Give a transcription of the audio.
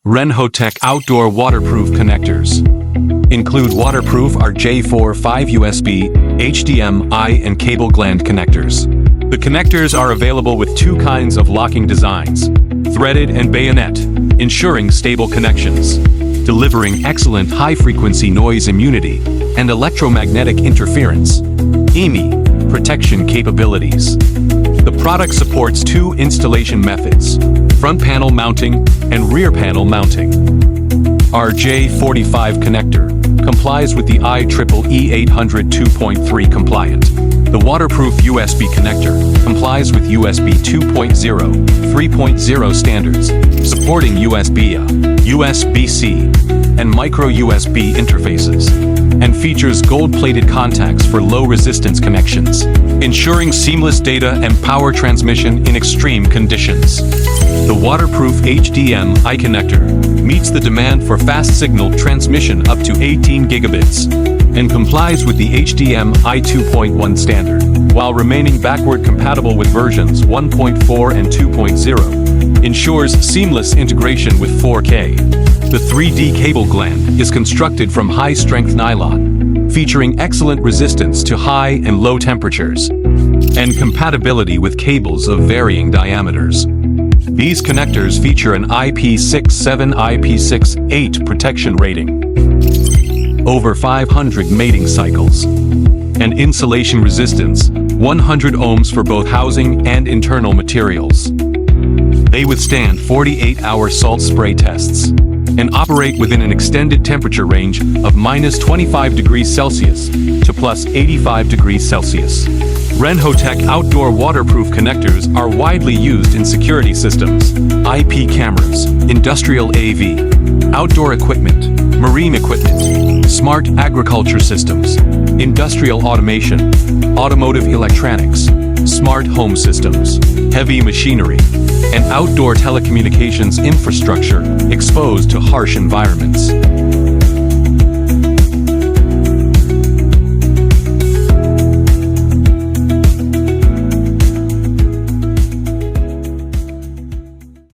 Renhotec outdoor waterproof connectors. Include waterproof RJ45 USB, HDMI and cable gland connectors. The connectors are available with two kinds of locking designs, threaded and bayonet, ensuring stable connections, delivering excellent high-frequency noise immunity and electromagnetic interference, EMI, protection capabilities. The product supports two installation methods, front panel mounting and rear panel mounting. RJ45 connector complies with the IEEE 800 2.3 compliant. The waterproof USB connector complies with USB 2.0, 3.0 standards, supporting USB-A, USB-C, and micro USB interfaces, and features gold-plated contacts for low-resistance connections, ensuring seamless data and power transmission in extreme conditions. The waterproof HDMI connector meets the demand for fast signal transmission up to 18 gigabits and complies with the HDMI 2.1 standard, while remaining backward compatible with versions 1.4 and 2.0, ensures seamless integration with 4K. The 3D cable gland is constructed from high-strength nylon, featuring excellent resistance to high and low temperatures, and compatibility with cables of varying diameters. These connectors feature an IP67 IP68 protection rating, over 500 mating cycles, and insulation resistance, 100 ohms for both housing and internal materials. They withstand 48-hour salt spray tests and operate within an extended temperature range of -25 degrees Celsius to +85 degrees Celsius. Renhotec outdoor waterproof connectors are widely used in security systems, IP cameras, industrial AV, outdoor equipment, marine equipment, smart agriculture systems, industrial automation, automotive electronics, smart home systems, heavy machinery, and outdoor telecommunications infrastructure exposed to harsh environments.